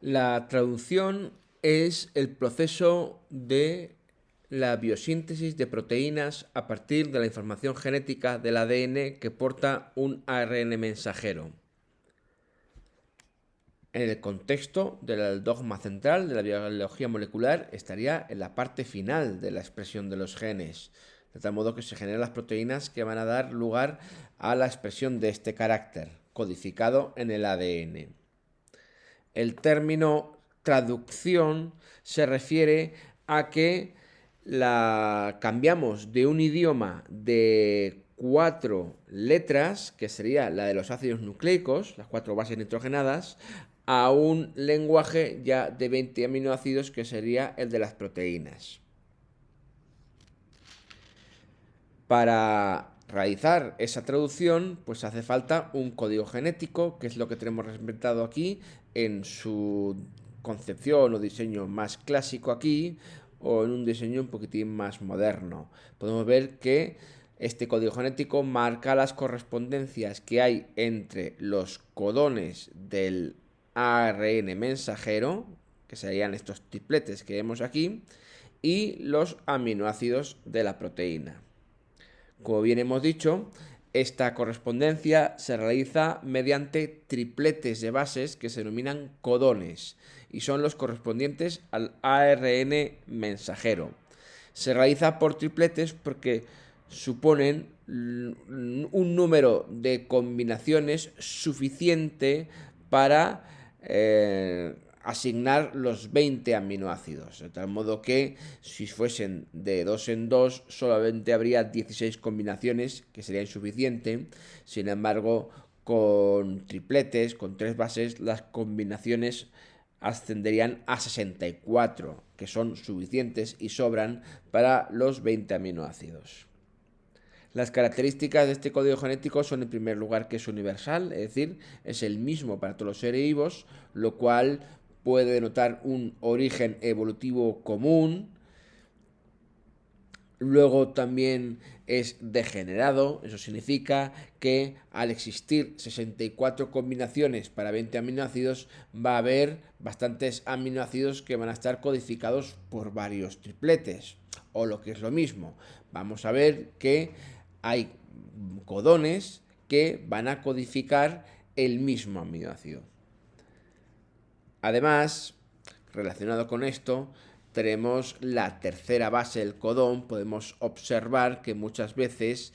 La traducción es el proceso de la biosíntesis de proteínas a partir de la información genética del ADN que porta un ARN mensajero. En el contexto del dogma central de la biología molecular estaría en la parte final de la expresión de los genes, de tal modo que se generan las proteínas que van a dar lugar a la expresión de este carácter, codificado en el ADN. El término traducción se refiere a que cambiamos de un idioma de 4 letras, que sería la de los ácidos nucleicos, las 4 bases nitrogenadas, a un lenguaje ya de 20 aminoácidos, que sería el de las proteínas. Para realizar esa traducción, pues hace falta un código genético, que es lo que tenemos representado aquí en su concepción o diseño más clásico aquí, o en un diseño un poquitín más moderno. Podemos ver que este código genético marca las correspondencias que hay entre los codones del ARN mensajero, que serían estos tripletes que vemos aquí, y los aminoácidos de la proteína. Como bien hemos dicho, esta correspondencia se realiza mediante tripletes de bases que se denominan codones y son los correspondientes al ARN mensajero. Se realiza por tripletes porque suponen un número de combinaciones suficiente para asignar los 20 aminoácidos, de tal modo que si fuesen de 2 en 2 solamente habría 16 combinaciones, que sería insuficiente. Sin embargo, con tripletes, con 3 bases, las combinaciones ascenderían a 64, que son suficientes y sobran para los 20 aminoácidos. Las características de este código genético son, en primer lugar, que es universal, es decir, es el mismo para todos los seres vivos, lo cual puede denotar un origen evolutivo común. Luego también es degenerado, eso significa que al existir 64 combinaciones para 20 aminoácidos va a haber bastantes aminoácidos que van a estar codificados por varios tripletes. O lo que es lo mismo, vamos a ver que hay codones que van a codificar el mismo aminoácido. Además, relacionado con esto, tenemos la tercera base del codón. Podemos observar que muchas veces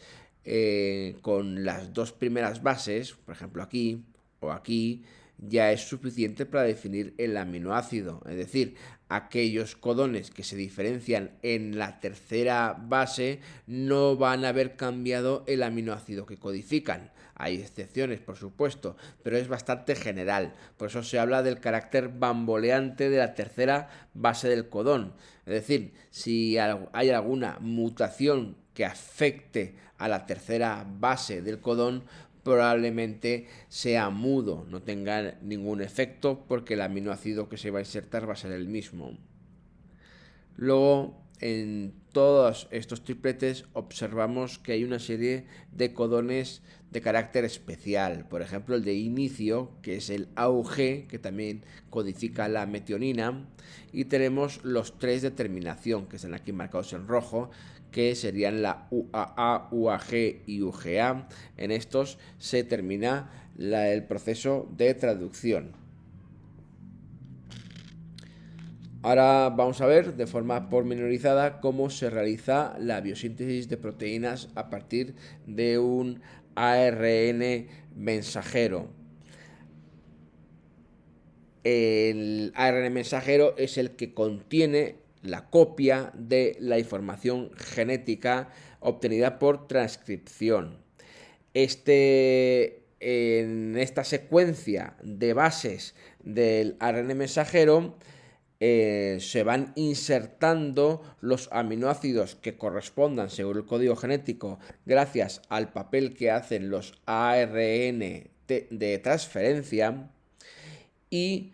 con las dos primeras bases, por ejemplo aquí o aquí, ya es suficiente para definir el aminoácido. Es decir, aquellos codones que se diferencian en la tercera base no van a haber cambiado el aminoácido que codifican. Hay excepciones, por supuesto, pero es bastante general. Por eso se habla del carácter bamboleante de la tercera base del codón. Es decir, si hay alguna mutación que afecte a la tercera base del codón, probablemente sea mudo, no tenga ningún efecto porque el aminoácido que se va a insertar va a ser el mismo. Luego, en todos estos tripletes observamos que hay una serie de codones de carácter especial. Por ejemplo, el de inicio, que es el AUG, que también codifica la metionina. Y tenemos los 3 de terminación, que están aquí marcados en rojo, que serían la UAA, UAG y UGA. En estos se termina el proceso de traducción. Ahora vamos a ver de forma pormenorizada cómo se realiza la biosíntesis de proteínas a partir de un ARN mensajero. El ARN mensajero es el que contiene la copia de la información genética obtenida por transcripción. En esta secuencia de bases del ARN mensajero se van insertando los aminoácidos que correspondan según el código genético gracias al papel que hacen los ARN de transferencia y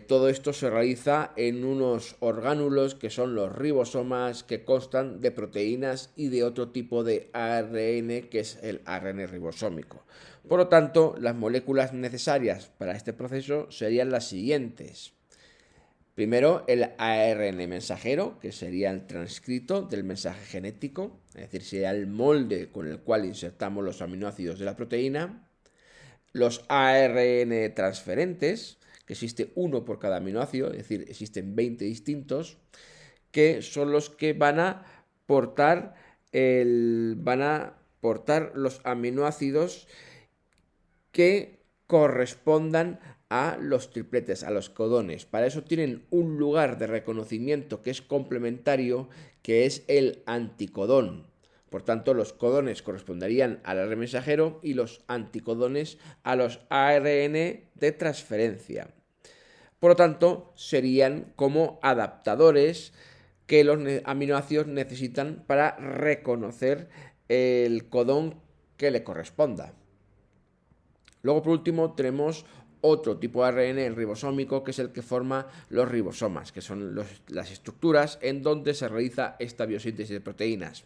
todo esto se realiza en unos orgánulos que son los ribosomas, que constan de proteínas y de otro tipo de ARN que es el ARN ribosómico. Por lo tanto, las moléculas necesarias para este proceso serían las siguientes. Primero, el ARN mensajero, que sería el transcrito del mensaje genético, es decir, sería el molde con el cual insertamos los aminoácidos de la proteína. Los ARN transferentes, que existe uno por cada aminoácido, es decir, existen 20 distintos, que son los que van a portar los aminoácidos que correspondan a los tripletes, a los codones. Para eso tienen un lugar de reconocimiento que es complementario, que es el anticodón. Por tanto, los codones corresponderían al ARN mensajero y los anticodones a los ARN de transferencia. Por lo tanto, serían como adaptadores que los aminoácidos necesitan para reconocer el codón que le corresponda. Luego, por último, tenemos otro tipo de ARN ribosómico, que es el que forma los ribosomas, que son las estructuras en donde se realiza esta biosíntesis de proteínas.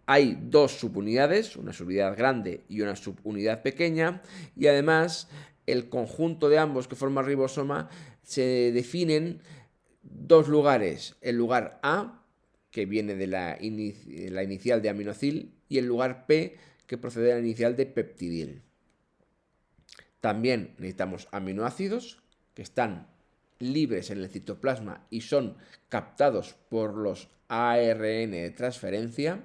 Hay dos subunidades, una subunidad grande y una subunidad pequeña, y además el conjunto de ambos que forma el ribosoma se definen dos lugares: el lugar A, que viene de la inicial de aminocil, y el lugar P, que procede de la inicial de peptidil. También necesitamos aminoácidos que están libres en el citoplasma y son captados por los ARN de transferencia.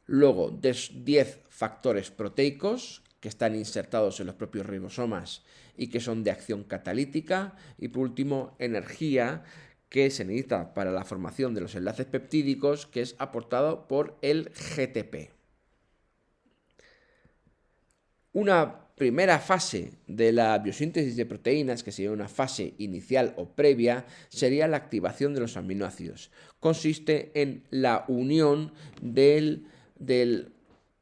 Luego, 10 factores proteicos que están insertados en los propios ribosomas y que son de acción catalítica. Y por último, energía que se necesita para la formación de los enlaces peptídicos, que es aportado por el GTP. Una primera fase de la biosíntesis de proteínas, que sería una fase inicial o previa, sería la activación de los aminoácidos. Consiste en la unión de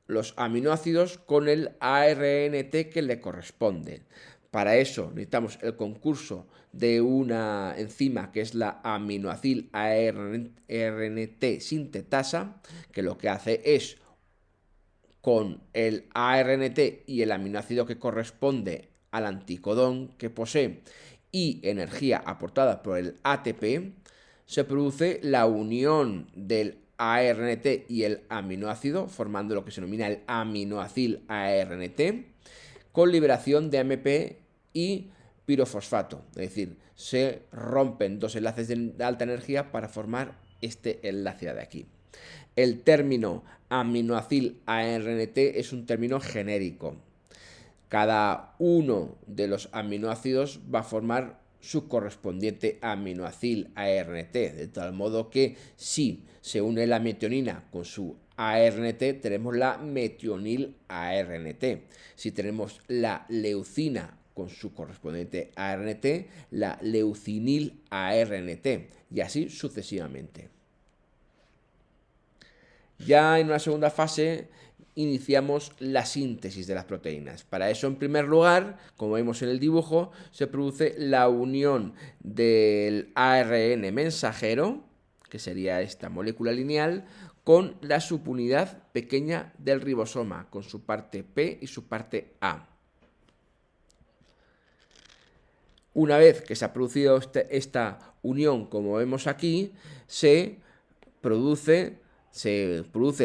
los aminoácidos con el ARNT que le corresponde. Para eso necesitamos el concurso de una enzima que es la aminoacil ARNT sintetasa, que lo que hace es, con el ARNT y el aminoácido que corresponde al anticodón que posee y energía aportada por el ATP, se produce la unión del ARNT y el aminoácido, formando lo que se denomina el aminoacil ARNT, con liberación de AMP y pirofosfato. Es decir, se rompen dos enlaces de alta energía para formar este enlace de aquí. El término aminoacil ARNT es un término genérico. Cada uno de los aminoácidos va a formar su correspondiente aminoacil ARNT, de tal modo que si se une la metionina con su ARNT, tenemos la metionil ARNT. Si tenemos la leucina con su correspondiente ARNT, la leucinil ARNT, y así sucesivamente. Ya en una segunda fase iniciamos la síntesis de las proteínas. Para eso, en primer lugar, como vemos en el dibujo, se produce la unión del ARN mensajero, que sería esta molécula lineal, con la subunidad pequeña del ribosoma, con su parte P y su parte A. Una vez que se ha producido esta unión, como vemos aquí, se produce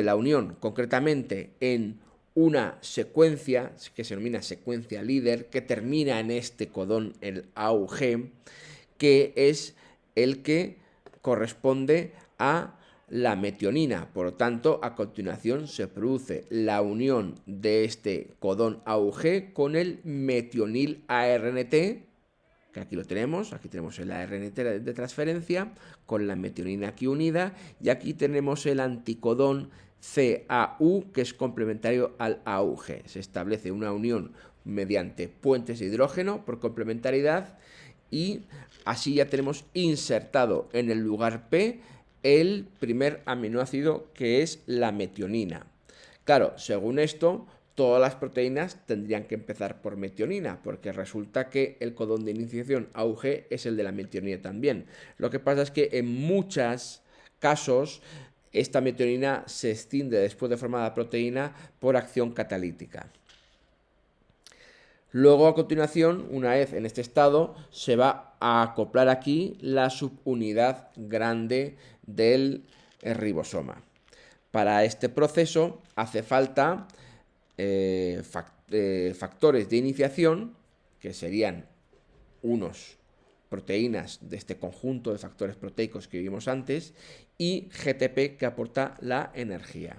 la unión concretamente en una secuencia que se denomina secuencia líder, que termina en este codón, el AUG, que es el que corresponde a la metionina. Por lo tanto, a continuación se produce la unión de este codón AUG con el metionil ARNT, que aquí lo tenemos, aquí tenemos el ARNT de transferencia con la metionina aquí unida, y aquí tenemos el anticodón CAU, que es complementario al AUG. Se establece una unión mediante puentes de hidrógeno por complementariedad, y así ya tenemos insertado en el lugar P el primer aminoácido, que es la metionina. Claro, según esto, todas las proteínas tendrían que empezar por metionina, porque resulta que el codón de iniciación AUG es el de la metionina también. Lo que pasa es que en muchos casos esta metionina se escinde después de formar la proteína por acción catalítica. Luego, a continuación, una vez en este estado, se va a acoplar aquí la subunidad grande del ribosoma. Para este proceso hace falta factores de iniciación, que serían unos proteínas de este conjunto de factores proteicos que vimos antes, y GTP, que aporta la energía.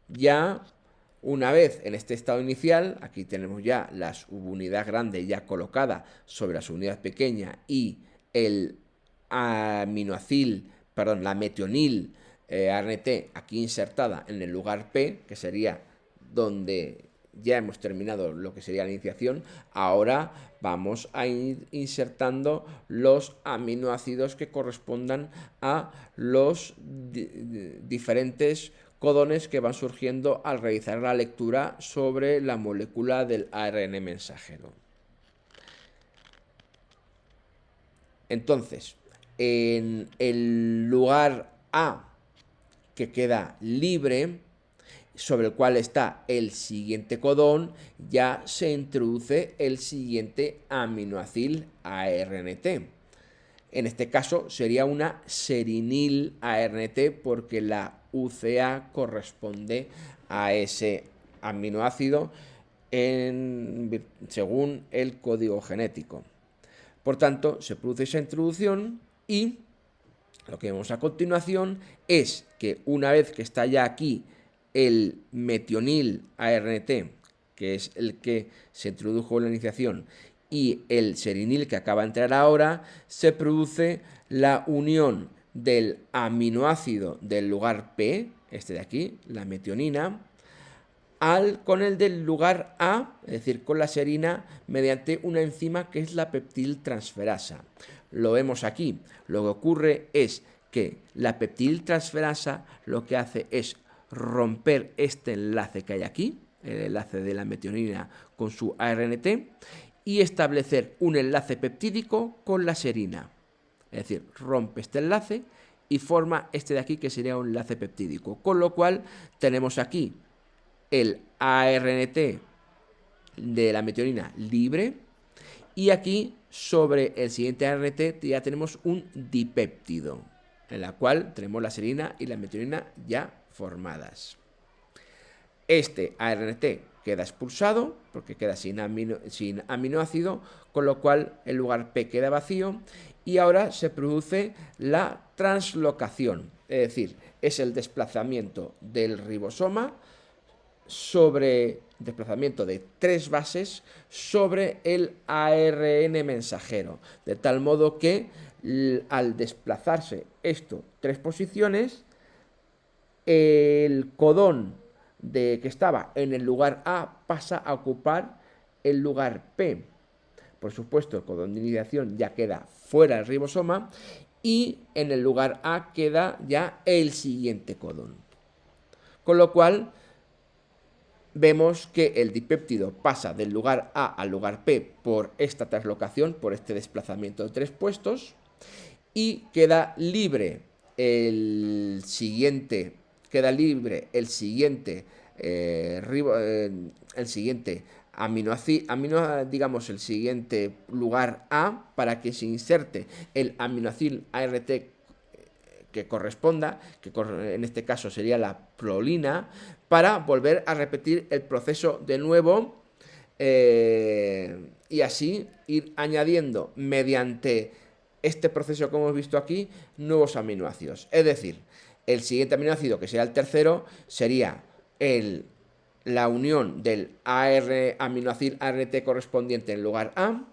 Ya una vez en este estado inicial, aquí tenemos ya la subunidad grande ya colocada sobre la subunidad pequeña y el la metionil ARNT aquí insertada en el lugar P, que sería donde ya hemos terminado lo que sería la iniciación. Ahora vamos a ir insertando los aminoácidos que correspondan a los diferentes codones que van surgiendo al realizar la lectura sobre la molécula del ARN mensajero. Entonces, en el lugar A, que queda libre, sobre el cual está el siguiente codón, ya se introduce el siguiente aminoácido ARNT. En este caso sería una serinil ARNT, porque la UCA corresponde a ese aminoácido según el código genético. Por tanto, se produce esa introducción y lo que vemos a continuación es que una vez que está ya aquí el metionil ARNT, que es el que se introdujo en la iniciación, y el serinil que acaba de entrar ahora, se produce la unión del aminoácido del lugar P, este de aquí, la metionina, con el del lugar A, es decir, con la serina, mediante una enzima que es la peptidiltransferasa. Lo vemos aquí. Lo que ocurre es que la peptidiltransferasa lo que hace es romper este enlace que hay aquí, el enlace de la metionina con su ARNT, y establecer un enlace peptídico con la serina. Es decir, rompe este enlace y forma este de aquí, que sería un enlace peptídico. Con lo cual tenemos aquí el ARNT de la metionina libre, y aquí sobre el siguiente ARNT ya tenemos un dipéptido, en la cual tenemos la serina y la metionina ya formadas. Este ARNT queda expulsado porque queda sin aminoácido, con lo cual el lugar P queda vacío, y ahora se produce la translocación, es decir, es el desplazamiento del ribosoma sobre desplazamiento de 3 bases sobre el ARN mensajero, de tal modo que al desplazarse esto 3 posiciones, el codón que estaba en el lugar A pasa a ocupar el lugar P. Por supuesto, el codón de iniciación ya queda fuera del ribosoma y en el lugar A queda ya el siguiente codón. Con lo cual vemos que el dipéptido pasa del lugar A al lugar P por esta translocación, por este desplazamiento de 3 puestos, y queda libre el siguiente digamos el siguiente lugar A, para que se inserte el aminoácido ART que corresponda, que en este caso sería la prolina, para volver a repetir el proceso de nuevo y así ir añadiendo mediante este proceso que hemos visto aquí nuevos aminoácidos. Es decir, el siguiente aminoácido, que será el tercero, sería la unión del aminoácido ART correspondiente en el lugar A,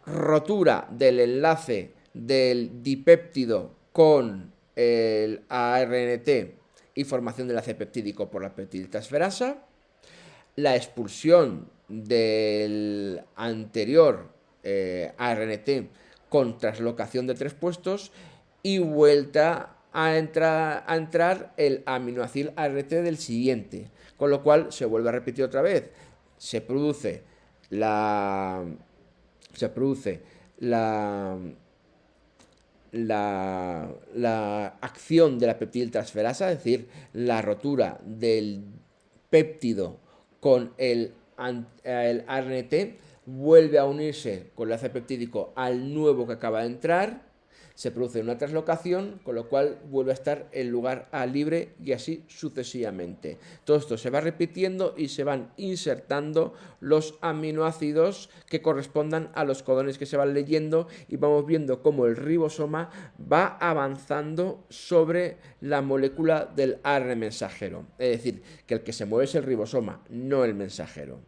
rotura del enlace del dipéptido con el ARNT y formación del enlace peptídico por la peptidiltransferasa, la expulsión del anterior ARNT con translocación de 3 puestos y vuelta a entrar el aminoácido ART del siguiente, con lo cual se vuelve a repetir otra vez. Se produce la la acción de la peptidiltransferasa, es decir, la rotura del péptido con el ARNT, vuelve a unirse con el enlace peptídico al nuevo que acaba de entrar, se produce una translocación, con lo cual vuelve a estar el lugar A libre y así sucesivamente. Todo esto se va repitiendo y se van insertando los aminoácidos que correspondan a los codones que se van leyendo y vamos viendo cómo el ribosoma va avanzando sobre la molécula del ARN mensajero. Es decir, que el que se mueve es el ribosoma, no el mensajero.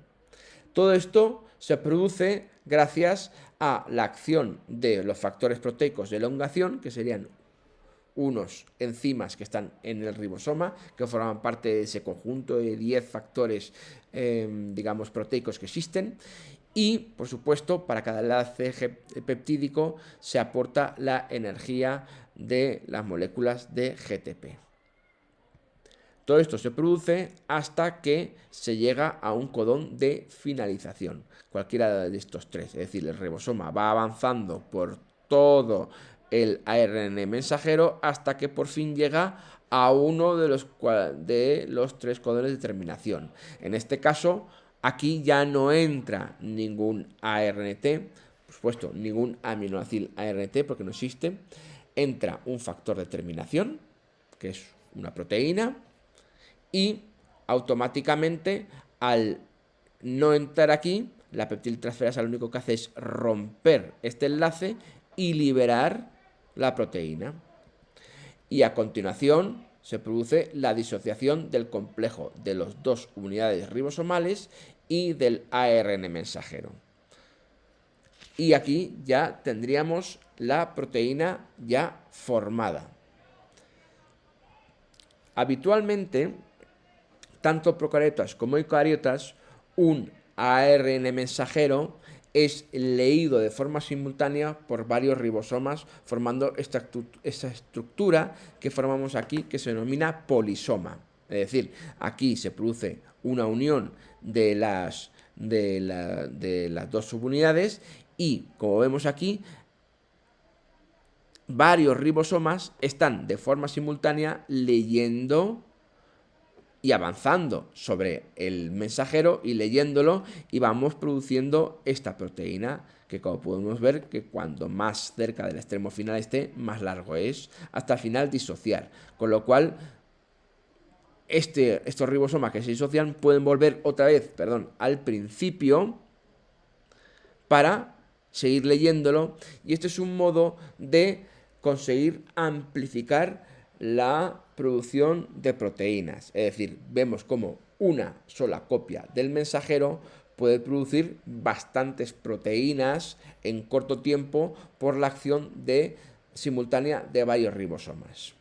Todo esto se produce gracias a la acción de los factores proteicos de elongación, que serían unos enzimas que están en el ribosoma, que forman parte de ese conjunto de 10 factores, digamos, proteicos que existen. Y, por supuesto, para cada enlace peptídico se aporta la energía de las moléculas de GTP. Todo esto se produce hasta que se llega a un codón de finalización, cualquiera de estos tres. Es decir, el ribosoma va avanzando por todo el ARN mensajero hasta que por fin llega a uno de los tres codones de terminación. En este caso, aquí ya no entra ningún ARNT, por supuesto, ningún aminoácido ARNT porque no existe. Entra un factor de terminación, que es una proteína, y automáticamente, al no entrar aquí, la peptidiltransferasa lo único que hace es romper este enlace y liberar la proteína. Y a continuación se produce la disociación del complejo de las dos unidades ribosomales y del ARN mensajero. Y aquí ya tendríamos la proteína ya formada. Habitualmente, tanto procariotas como eucariotas, un ARN mensajero es leído de forma simultánea por varios ribosomas, formando esta estructura que formamos aquí, que se denomina polisoma. Es decir, aquí se produce una unión de las dos subunidades y, como vemos aquí, varios ribosomas están de forma simultánea leyendo y avanzando sobre el mensajero y leyéndolo, y vamos produciendo esta proteína que, como podemos ver, que cuando más cerca del extremo final esté, más largo es, hasta el final disociar. Con lo cual, estos ribosomas que se disocian pueden volver otra vez, al principio para seguir leyéndolo, y este es un modo de conseguir amplificar la producción de proteínas. Es decir, vemos como una sola copia del mensajero puede producir bastantes proteínas en corto tiempo por la acción simultánea de varios ribosomas.